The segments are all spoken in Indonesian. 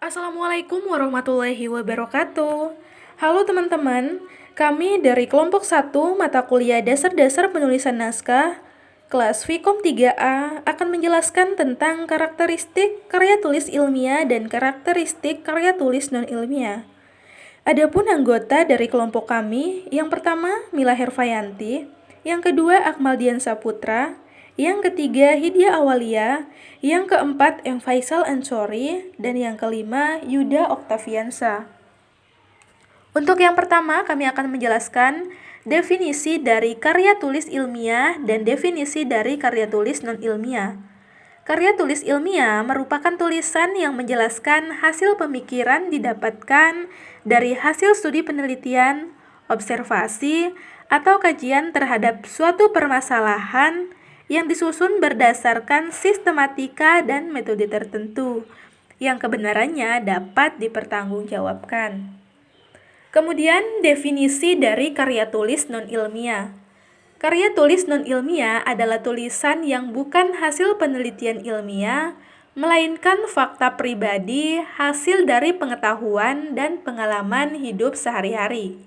Assalamualaikum warahmatullahi wabarakatuh. Halo teman-teman, kami dari kelompok 1 mata kuliah Dasar-Dasar Penulisan Naskah, kelas Vkom 3A akan menjelaskan tentang karakteristik karya tulis ilmiah dan karakteristik karya tulis non-ilmiah. Adapun anggota dari kelompok kami, yang pertama Mila Hervayanti, yang kedua Akmal Dian Saputra, yang ketiga Hidya Awalia, yang keempat M. Faisal Ansori, dan yang kelima Yuda Oktaviansa. Untuk yang pertama, kami akan menjelaskan definisi dari karya tulis ilmiah dan definisi dari karya tulis non-ilmiah. Karya tulis ilmiah merupakan tulisan yang menjelaskan hasil pemikiran didapatkan dari hasil studi penelitian, observasi, atau kajian terhadap suatu permasalahan yang disusun berdasarkan sistematika dan metode tertentu, yang kebenarannya dapat dipertanggungjawabkan. Kemudian, definisi dari karya tulis non-ilmiah. Karya tulis non-ilmiah adalah tulisan yang bukan hasil penelitian ilmiah, melainkan fakta pribadi hasil dari pengetahuan dan pengalaman hidup sehari-hari,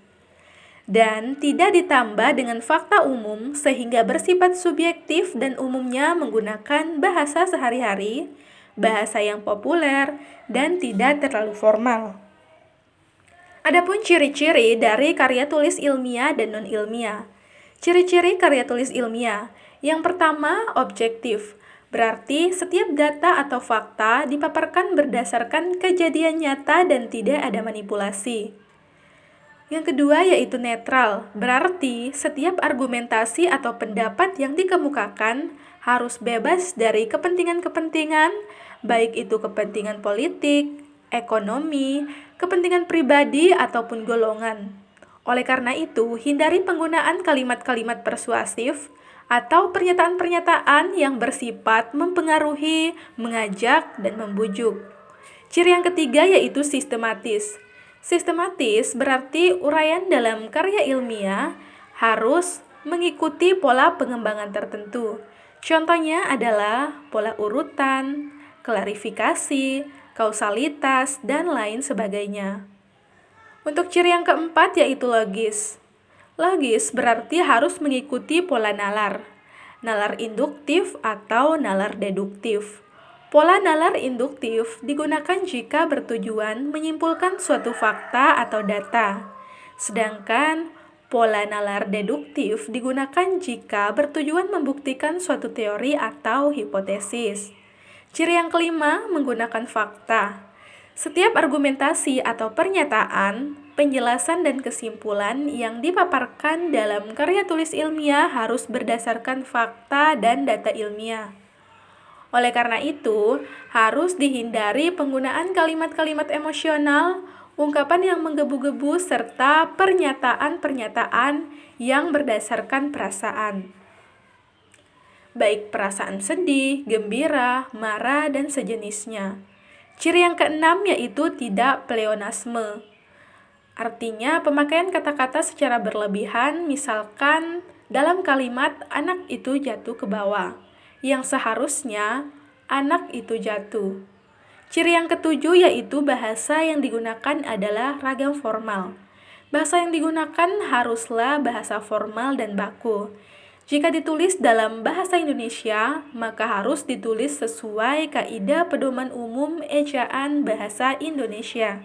dan tidak ditambah dengan fakta umum sehingga bersifat subjektif dan umumnya menggunakan bahasa sehari-hari, bahasa yang populer, dan tidak terlalu formal. Adapun ciri-ciri dari karya tulis ilmiah dan non-ilmiah. Ciri-ciri karya tulis ilmiah. Yang pertama, objektif. Berarti setiap data atau fakta dipaparkan berdasarkan kejadian nyata dan tidak ada manipulasi. Yang kedua yaitu netral, berarti setiap argumentasi atau pendapat yang dikemukakan harus bebas dari kepentingan-kepentingan, baik itu kepentingan politik, ekonomi, kepentingan pribadi, ataupun golongan. Oleh karena itu, hindari penggunaan kalimat-kalimat persuasif atau pernyataan-pernyataan yang bersifat mempengaruhi, mengajak, dan membujuk. Ciri yang ketiga yaitu sistematis. Sistematis berarti uraian dalam karya ilmiah harus mengikuti pola pengembangan tertentu. Contohnya adalah pola urutan, klarifikasi, kausalitas, dan lain sebagainya. Untuk ciri yang keempat yaitu logis. Logis berarti harus mengikuti pola nalar. Nalar induktif atau nalar deduktif. Pola nalar induktif digunakan jika bertujuan menyimpulkan suatu fakta atau data. Sedangkan pola nalar deduktif digunakan jika bertujuan membuktikan suatu teori atau hipotesis. Ciri yang kelima, menggunakan fakta. Setiap argumentasi atau pernyataan, penjelasan dan kesimpulan yang dipaparkan dalam karya tulis ilmiah harus berdasarkan fakta dan data ilmiah. Oleh karena itu, harus dihindari penggunaan kalimat-kalimat emosional, ungkapan yang menggebu-gebu, serta pernyataan-pernyataan yang berdasarkan perasaan. Baik perasaan sedih, gembira, marah, dan sejenisnya. Ciri yang keenam yaitu tidak pleonasme. Artinya pemakaian kata-kata secara berlebihan, misalkan dalam kalimat anak itu jatuh ke bawah, yang seharusnya anak itu jatuh. Ciri yang ketujuh yaitu bahasa yang digunakan adalah ragam formal. Bahasa yang digunakan haruslah bahasa formal dan baku. Jika ditulis dalam bahasa Indonesia, maka harus ditulis sesuai kaidah pedoman umum ejaan bahasa Indonesia.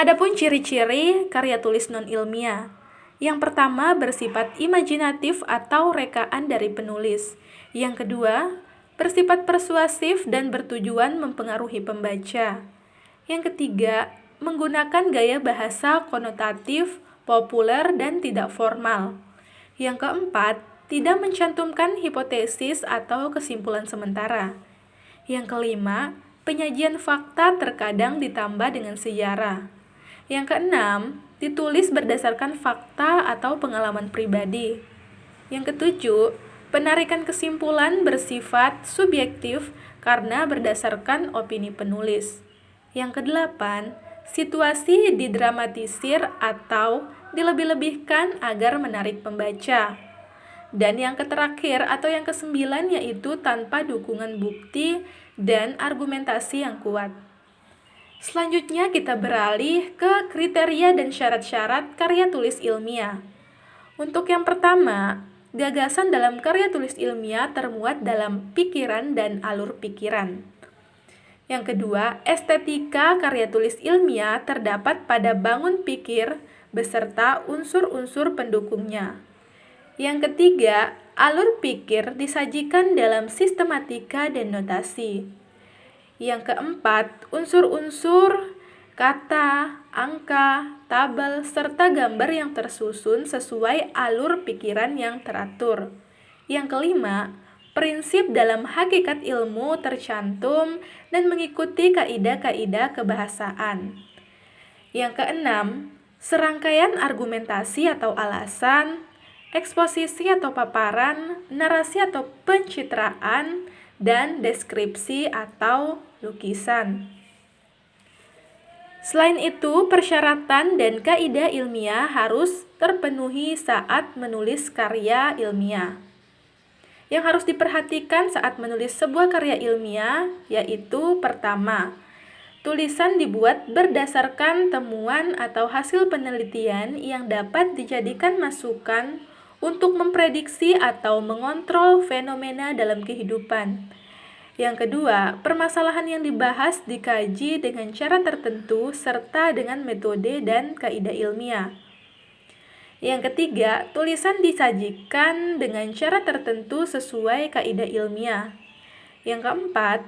Adapun ciri-ciri karya tulis non-ilmiah. Yang pertama bersifat imajinatif atau rekaan dari penulis. Yang kedua, bersifat persuasif dan bertujuan mempengaruhi pembaca. Yang ketiga, menggunakan gaya bahasa konotatif, populer, dan tidak formal. Yang keempat, tidak mencantumkan hipotesis atau kesimpulan sementara. Yang kelima, penyajian fakta terkadang ditambah dengan sejarah. Yang keenam, ditulis berdasarkan fakta atau pengalaman pribadi. Yang ketujuh, penarikan kesimpulan bersifat subjektif karena berdasarkan opini penulis. Yang kedelapan, situasi didramatisir atau dilebih-lebihkan agar menarik pembaca. Dan yang terakhir atau yang kesembilan yaitu tanpa dukungan bukti dan argumentasi yang kuat. Selanjutnya kita beralih ke kriteria dan syarat-syarat karya tulis ilmiah. Untuk yang pertama, gagasan dalam karya tulis ilmiah termuat dalam pikiran dan alur pikiran. Yang kedua, estetika karya tulis ilmiah terdapat pada bangun pikir beserta unsur-unsur pendukungnya. Yang ketiga, alur pikir disajikan dalam sistematika dan notasi. Yang keempat, unsur-unsur, kata, angka, tabel, serta gambar yang tersusun sesuai alur pikiran yang teratur. Yang kelima, prinsip dalam hakikat ilmu tercantum dan mengikuti kaidah-kaidah kebahasaan. Yang keenam, serangkaian argumentasi atau alasan, eksposisi atau paparan, narasi atau pencitraan, dan deskripsi atau lukisan. Selain itu, persyaratan dan kaidah ilmiah harus terpenuhi saat menulis karya ilmiah. Yang harus diperhatikan saat menulis sebuah karya ilmiah yaitu pertama, tulisan dibuat berdasarkan temuan atau hasil penelitian yang dapat dijadikan masukan untuk memprediksi atau mengontrol fenomena dalam kehidupan. Yang kedua, permasalahan yang dibahas dikaji dengan cara tertentu serta dengan metode dan kaidah ilmiah. Yang ketiga, tulisan disajikan dengan cara tertentu sesuai kaidah ilmiah. Yang keempat,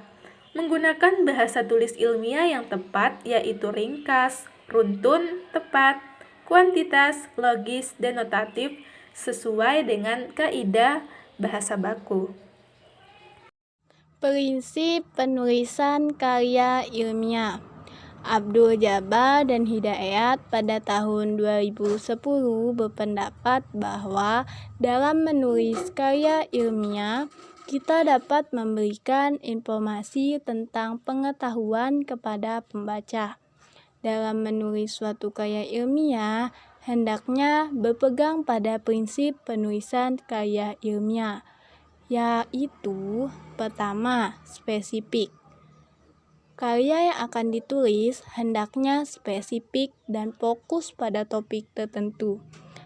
menggunakan bahasa tulis ilmiah yang tepat yaitu ringkas, runtun, tepat, kuantitas, logis, dan notatif sesuai dengan kaidah bahasa baku. Prinsip penulisan karya ilmiah. Abdul Jabbar dan Hidayat pada tahun 2010 berpendapat bahwa dalam menulis karya ilmiah, kita dapat memberikan informasi tentang pengetahuan kepada pembaca. Dalam menulis suatu karya ilmiah, hendaknya berpegang pada prinsip penulisan karya ilmiah, yaitu pertama, spesifik. Karya yang akan ditulis hendaknya spesifik dan fokus pada topik tertentu.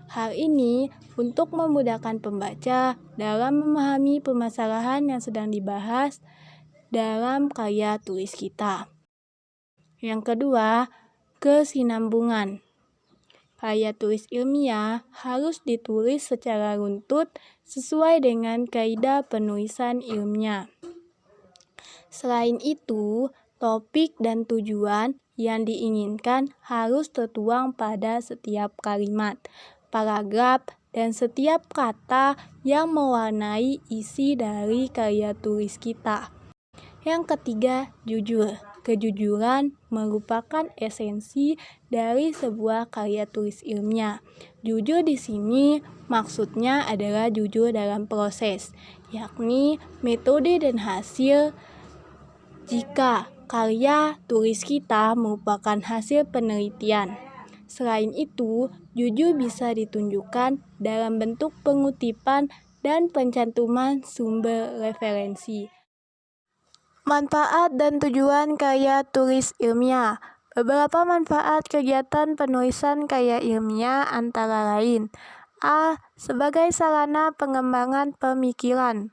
Hal ini untuk memudahkan pembaca dalam memahami permasalahan yang sedang dibahas dalam karya tulis kita. Yang kedua, kesinambungan. Karya tulis ilmiah harus ditulis secara runtut sesuai dengan kaidah penulisan ilmiah. Selain itu, topik dan tujuan yang diinginkan harus tertuang pada setiap kalimat, paragraf, dan setiap kata yang mewarnai isi dari karya tulis kita. Yang ketiga, jujur. Kejujuran merupakan esensi dari sebuah karya tulis ilmiah. Jujur di sini maksudnya adalah jujur dalam proses, yakni metode dan hasil. Jika karya tulis kita merupakan hasil penelitian. Selain itu, jujur bisa ditunjukkan dalam bentuk pengutipan dan pencantuman sumber referensi. Manfaat dan tujuan karya tulis ilmiah. Beberapa manfaat kegiatan penulisan karya ilmiah antara lain: A. Sebagai sarana pengembangan pemikiran.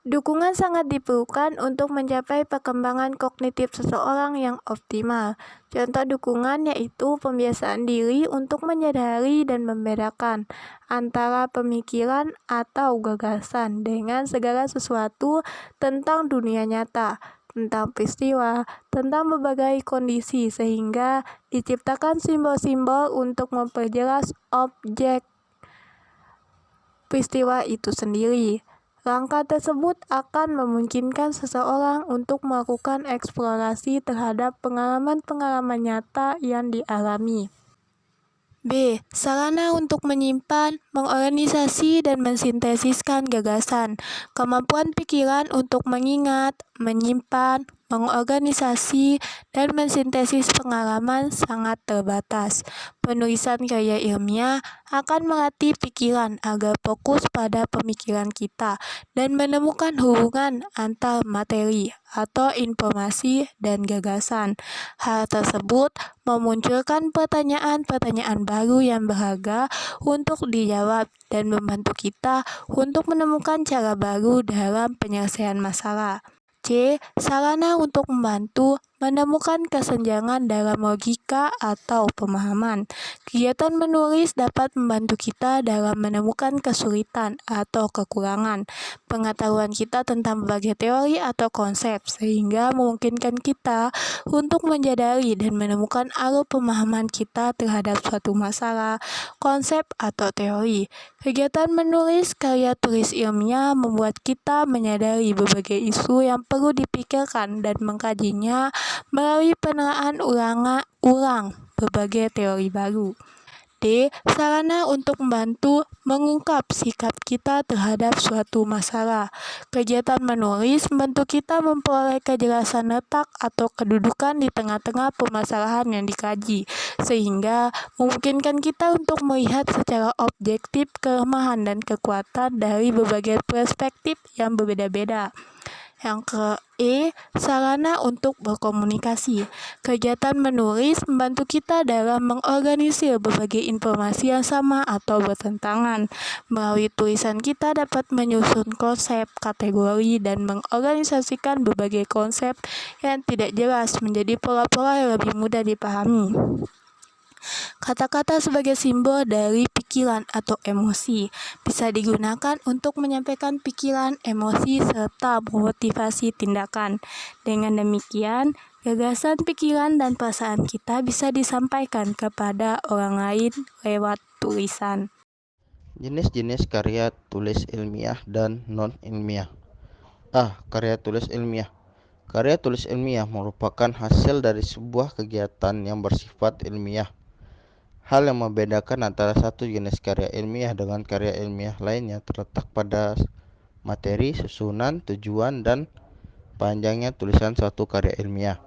Dukungan sangat diperlukan untuk mencapai perkembangan kognitif seseorang yang optimal. Contoh dukungan yaitu pembiasaan diri untuk menyadari dan membedakan antara pemikiran atau gagasan dengan segala sesuatu tentang dunia nyata, tentang peristiwa, tentang berbagai kondisi, sehingga diciptakan simbol-simbol untuk memperjelas objek peristiwa itu sendiri. Langkah tersebut akan memungkinkan seseorang untuk melakukan eksplorasi terhadap pengalaman-pengalaman nyata yang dialami. B. Sarana untuk menyimpan, mengorganisasi, dan mensintesiskan gagasan. Kemampuan pikiran untuk mengingat, menyimpan, mengorganisasi, dan mensintesis pengalaman sangat terbatas. Penulisan karya ilmiah akan melatih pikiran agar fokus pada pemikiran kita dan menemukan hubungan antar materi atau informasi dan gagasan. Hal tersebut memunculkan pertanyaan-pertanyaan baru yang berharga untuk dijawab dan membantu kita untuk menemukan cara baru dalam penyelesaian masalah. C. Sarana untuk membantu menemukan kesenjangan dalam logika atau pemahaman. Kegiatan menulis dapat membantu kita dalam menemukan kesulitan atau kekurangan pengetahuan kita tentang berbagai teori atau konsep, sehingga memungkinkan kita untuk menjadari dan menemukan alur pemahaman kita terhadap suatu masalah, konsep, atau teori. Kegiatan menulis karya tulis ilmiah membuat kita menyadari berbagai isu yang perlu dipikirkan dan mengkajinya melalui penelaahan ulang berbagai teori baru. D. Sarana untuk membantu mengungkap sikap kita terhadap suatu masalah. Kegiatan menulis membantu kita memperoleh kejelasan letak atau kedudukan di tengah-tengah permasalahan yang dikaji, sehingga memungkinkan kita untuk melihat secara objektif kelemahan dan kekuatan dari berbagai perspektif yang berbeda-beda. Yang sarana untuk berkomunikasi. Kegiatan menulis membantu kita dalam mengorganisir berbagai informasi yang sama atau bertentangan. Melalui tulisan kita dapat menyusun konsep, kategori, dan mengorganisasikan berbagai konsep yang tidak jelas menjadi pola-pola yang lebih mudah dipahami. Kata-kata sebagai simbol dari pikiran atau emosi bisa digunakan untuk menyampaikan pikiran, emosi, serta motivasi tindakan. Dengan demikian, gagasan, pikiran, dan perasaan kita bisa disampaikan kepada orang lain lewat tulisan. Jenis-jenis karya tulis ilmiah dan non-ilmiah. A. Karya tulis ilmiah. Karya tulis ilmiah merupakan hasil dari sebuah kegiatan yang bersifat ilmiah. Hal yang membedakan antara satu jenis karya ilmiah dengan karya ilmiah lainnya terletak pada materi, susunan, tujuan, dan panjangnya tulisan suatu karya ilmiah.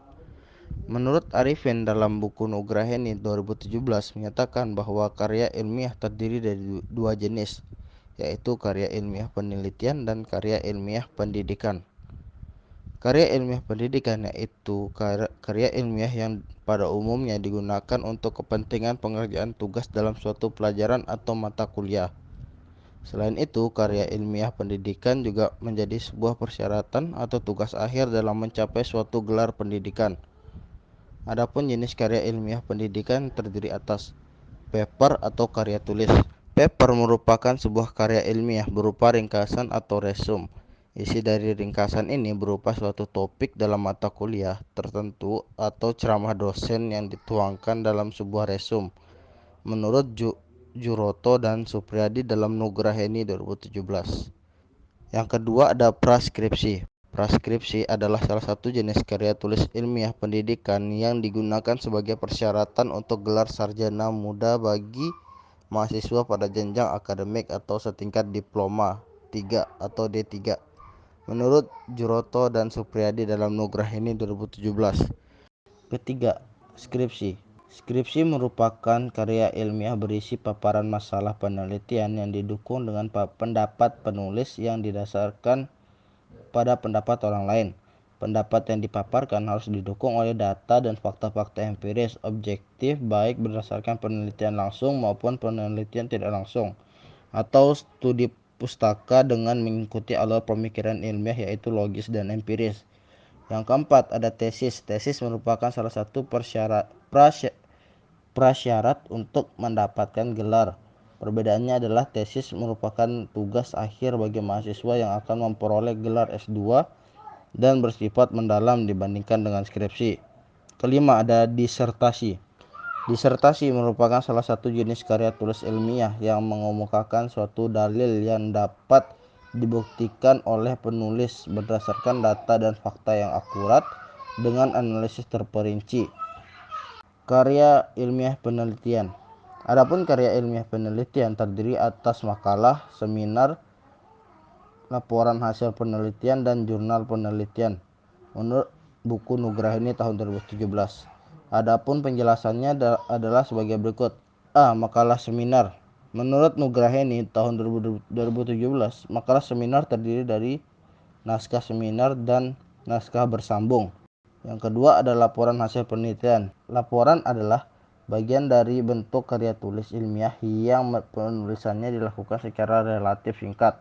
Menurut Arifin dalam buku Nugraheni 2017 menyatakan bahwa karya ilmiah terdiri dari dua jenis, yaitu karya ilmiah penelitian dan karya ilmiah pendidikan. Karya ilmiah pendidikan yaitu karya ilmiah yang pada umumnya digunakan untuk kepentingan pengerjaan tugas dalam suatu pelajaran atau mata kuliah. Selain itu, karya ilmiah pendidikan juga menjadi sebuah persyaratan atau tugas akhir dalam mencapai suatu gelar pendidikan. Adapun jenis karya ilmiah pendidikan terdiri atas paper atau karya tulis. Paper merupakan sebuah karya ilmiah berupa ringkasan atau resume. Isi dari ringkasan ini berupa suatu topik dalam mata kuliah tertentu atau ceramah dosen yang dituangkan dalam sebuah resume. Menurut Juroto dan Supriyadi dalam Nugraheni 2017. Yang kedua ada praskripsi. Praskripsi adalah salah satu jenis karya tulis ilmiah pendidikan yang digunakan sebagai persyaratan untuk gelar sarjana muda bagi mahasiswa pada jenjang akademik atau setingkat diploma 3 atau D3. Menurut Juroto dan Supriyadi dalam Nugraheni 2017. Ketiga, skripsi. Skripsi merupakan karya ilmiah berisi paparan masalah penelitian yang didukung dengan pendapat penulis yang didasarkan pada pendapat orang lain. Pendapat yang dipaparkan harus didukung oleh data dan fakta-fakta empiris objektif baik berdasarkan penelitian langsung maupun penelitian tidak langsung atau studi pustaka dengan mengikuti alur pemikiran ilmiah yaitu logis dan empiris. Yang keempat ada tesis. Tesis merupakan salah satu prasyarat untuk mendapatkan gelar. Perbedaannya adalah tesis merupakan tugas akhir bagi mahasiswa yang akan memperoleh gelar S2 dan bersifat mendalam dibandingkan dengan skripsi. Kelima ada disertasi. Disertasi merupakan salah satu jenis karya tulis ilmiah yang mengemukakan suatu dalil yang dapat dibuktikan oleh penulis berdasarkan data dan fakta yang akurat dengan analisis terperinci. Karya ilmiah penelitian. Adapun karya ilmiah penelitian terdiri atas makalah, seminar, laporan hasil penelitian, dan jurnal penelitian. buku Nugraheni tahun 2017. Adapun penjelasannya adalah sebagai berikut. A. Makalah seminar. Menurut Nugraheni tahun 2017, makalah seminar terdiri dari naskah seminar dan naskah bersambung. Yang kedua ada laporan hasil penelitian. Laporan adalah bagian dari bentuk karya tulis ilmiah yang penulisannya dilakukan secara relatif singkat.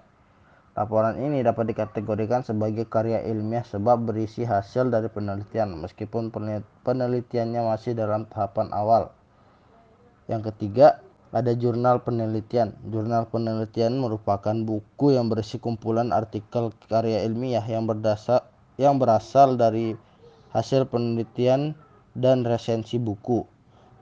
Laporan ini dapat dikategorikan sebagai karya ilmiah sebab berisi hasil dari penelitian meskipun penelitiannya masih dalam tahapan awal. Yang ketiga, ada jurnal penelitian. Jurnal penelitian merupakan buku yang berisi kumpulan artikel karya ilmiah yang berasal dari hasil penelitian dan resensi buku.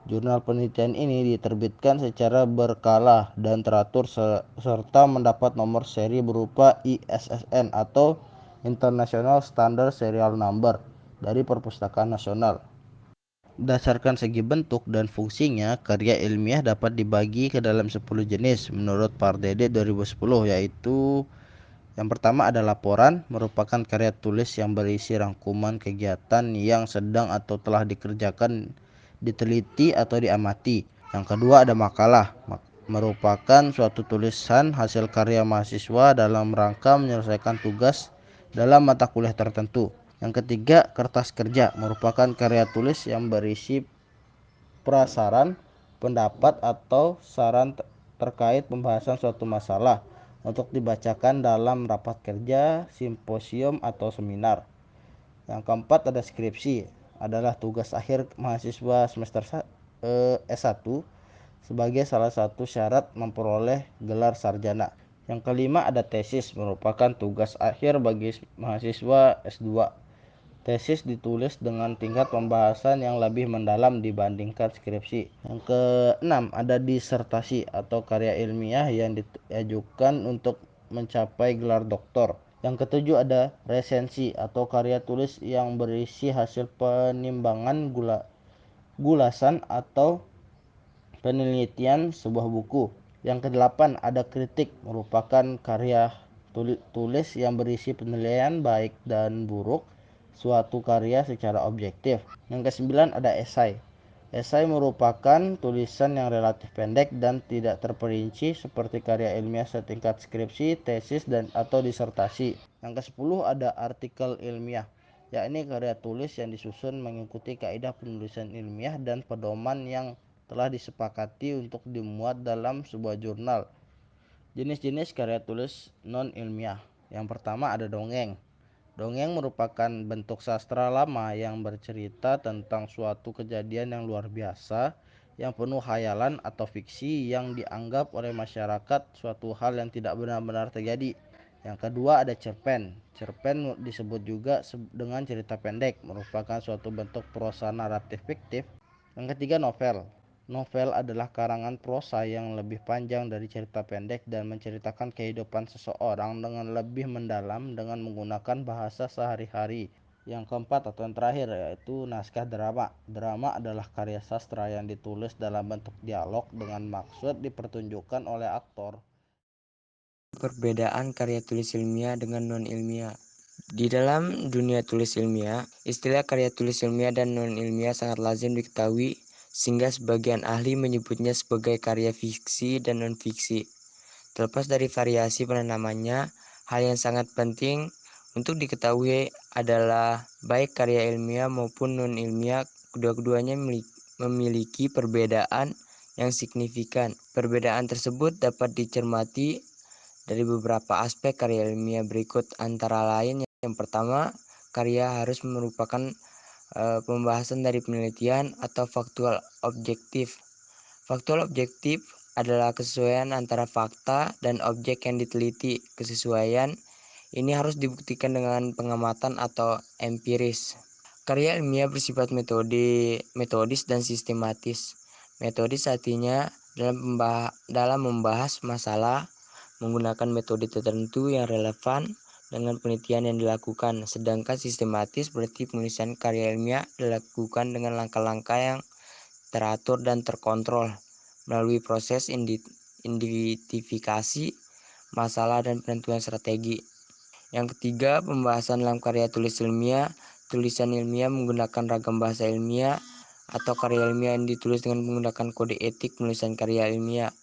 Jurnal penelitian ini diterbitkan secara berkala dan teratur serta mendapat nomor seri berupa ISSN atau International Standard Serial Number dari Perpustakaan Nasional. Berdasarkan segi bentuk dan fungsinya, karya ilmiah dapat dibagi ke dalam 10 jenis menurut Pardede 2010, yaitu yang pertama ada laporan, merupakan karya tulis yang berisi rangkuman kegiatan yang sedang atau telah dikerjakan, diteliti atau diamati. Yang kedua ada makalah, merupakan suatu tulisan hasil karya mahasiswa dalam rangka menyelesaikan tugas dalam mata kuliah tertentu. Yang ketiga, kertas kerja, merupakan karya tulis yang berisi prasaran, pendapat atau saran terkait pembahasan suatu masalah untuk dibacakan dalam rapat kerja, simposium, atau seminar. Yang keempat ada skripsi, adalah tugas akhir mahasiswa semester S1 sebagai salah satu syarat memperoleh gelar sarjana. Yang kelima ada tesis, merupakan tugas akhir bagi mahasiswa S2. Tesis ditulis dengan tingkat pembahasan yang lebih mendalam dibandingkan skripsi. Yang keenam ada disertasi atau karya ilmiah yang diajukan untuk mencapai gelar doktor. Yang ketujuh ada resensi atau karya tulis yang berisi hasil penimbangan gulasan atau penelitian sebuah buku. Yang kedelapan ada kritik, merupakan karya tulis yang berisi penilaian baik dan buruk suatu karya secara objektif. Yang kesembilan ada esai. Esai merupakan tulisan yang relatif pendek dan tidak terperinci seperti karya ilmiah setingkat skripsi, tesis, dan atau disertasi. Yang kesepuluh ada artikel ilmiah, yakni karya tulis yang disusun mengikuti kaidah penulisan ilmiah dan pedoman yang telah disepakati untuk dimuat dalam sebuah jurnal. Jenis-jenis karya tulis non-ilmiah. Yang pertama ada dongeng. Dongeng merupakan bentuk sastra lama yang bercerita tentang suatu kejadian yang luar biasa, yang penuh khayalan atau fiksi yang dianggap oleh masyarakat suatu hal yang tidak benar-benar terjadi. Yang kedua ada cerpen. Cerpen disebut juga dengan cerita pendek, merupakan suatu bentuk prosa naratif fiktif. Yang ketiga novel. Novel adalah karangan prosa yang lebih panjang dari cerita pendek dan menceritakan kehidupan seseorang dengan lebih mendalam dengan menggunakan bahasa sehari-hari. Yang keempat atau yang terakhir yaitu naskah drama. Drama adalah karya sastra yang ditulis dalam bentuk dialog dengan maksud dipertunjukkan oleh aktor. Perbedaan karya tulis ilmiah dengan non-ilmiah. Di dalam dunia tulis ilmiah, istilah karya tulis ilmiah dan non-ilmiah sangat lazim diketahui sehingga sebagian ahli menyebutnya sebagai karya fiksi dan non-fiksi. Terlepas dari variasi penanamannya, hal yang sangat penting untuk diketahui adalah baik karya ilmiah maupun non-ilmiah, kedua-duanya memiliki perbedaan yang signifikan. Perbedaan tersebut dapat dicermati dari beberapa aspek karya ilmiah berikut, antara lain yang pertama, karya harus merupakan pembahasan dari penelitian atau faktual objektif. Faktual objektif adalah kesesuaian antara fakta dan objek yang diteliti. Kesesuaian ini harus dibuktikan dengan pengamatan atau empiris. Karya ilmiah bersifat metodis dan sistematis. Metodis artinya dalam membahas masalah menggunakan metode tertentu yang relevan dengan penelitian yang dilakukan. Sedangkan sistematis berarti penulisan karya ilmiah dilakukan dengan langkah-langkah yang teratur dan terkontrol melalui proses identifikasi masalah dan penentuan strategi. Yang ketiga, pembahasan dalam karya tulis ilmiah tulisan ilmiah menggunakan ragam bahasa ilmiah, atau karya ilmiah yang ditulis dengan menggunakan kode etik penulisan karya ilmiah.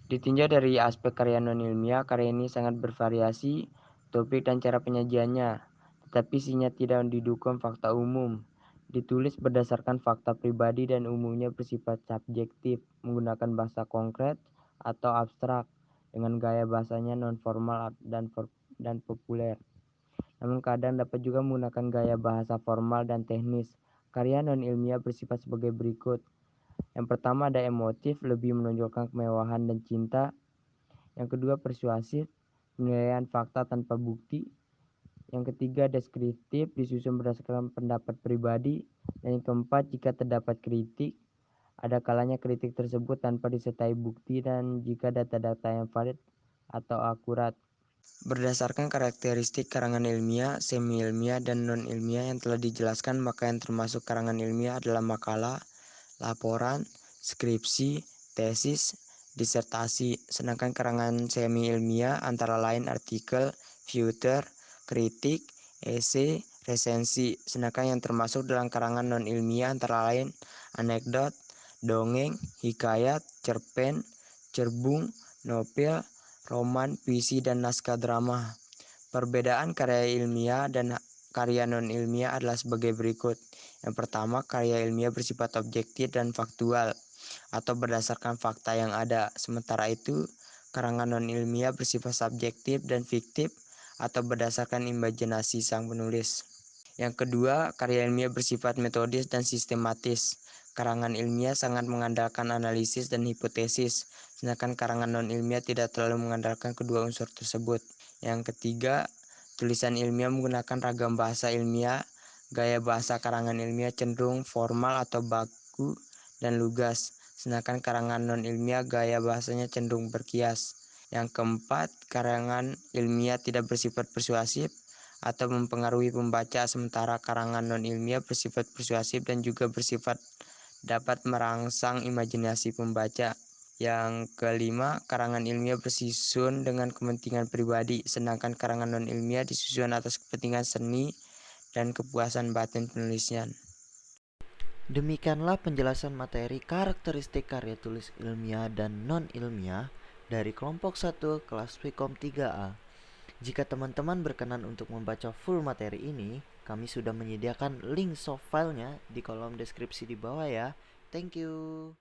Ditinjau dari aspek karya non-ilmiah, karya ini sangat bervariasi, topik dan cara penyajiannya, tetapi isinya tidak didukung fakta umum. Ditulis berdasarkan fakta pribadi dan umumnya bersifat subjektif, menggunakan bahasa konkret atau abstrak, dengan gaya bahasanya non-formal dan populer. Namun kadang dapat juga menggunakan gaya bahasa formal dan teknis. Karya non-ilmiah bersifat sebagai berikut. Yang pertama ada emotif, lebih menonjolkan kemewahan dan cinta. Yang kedua persuasif, penilaian fakta tanpa bukti. Yang ketiga deskriptif, disusun berdasarkan pendapat pribadi. Dan yang keempat, jika terdapat kritik, ada kalanya kritik tersebut tanpa disertai bukti dan jika data-data yang valid atau akurat. Berdasarkan karakteristik karangan ilmiah, semi-ilmiah, dan non-ilmiah yang telah dijelaskan, maka yang termasuk karangan ilmiah adalah makalah, laporan, skripsi, tesis, disertasi. Sedangkan karangan semi-ilmiah antara lain artikel, future, kritik, esai, resensi. Sedangkan yang termasuk dalam karangan non-ilmiah antara lain anekdot, dongeng, hikayat, cerpen, cerbung, novel, roman, puisi, dan naskah drama. Perbedaan karya ilmiah dan karya non-ilmiah adalah sebagai berikut. Yang pertama, karya ilmiah bersifat objektif dan faktual atau berdasarkan fakta yang ada. Sementara itu, karangan non-ilmiah bersifat subjektif dan fiktif atau berdasarkan imajinasi sang penulis. Yang kedua, karya ilmiah bersifat metodis dan sistematis. Karangan ilmiah sangat mengandalkan analisis dan hipotesis, sedangkan karangan non-ilmiah tidak terlalu mengandalkan kedua unsur tersebut. Yang ketiga, tulisan ilmiah menggunakan ragam bahasa ilmiah. Gaya bahasa karangan ilmiah cenderung formal atau baku dan lugas, sedangkan karangan non-ilmiah gaya bahasanya cenderung berkias. Yang keempat, karangan ilmiah tidak bersifat persuasif atau mempengaruhi pembaca, sementara karangan non-ilmiah bersifat persuasif dan juga bersifat dapat merangsang imajinasi pembaca. Yang kelima, karangan ilmiah bersusun dengan kepentingan pribadi, sedangkan karangan non-ilmiah disusun atas kepentingan seni dan kepuasan batin penulisnya. Demikianlah penjelasan materi karakteristik karya tulis ilmiah dan non-ilmiah dari kelompok 1 kelas Fikom 3A. Jika teman-teman berkenan untuk membaca full materi ini, kami sudah menyediakan link soft filenya di kolom deskripsi di bawah ya. Thank you.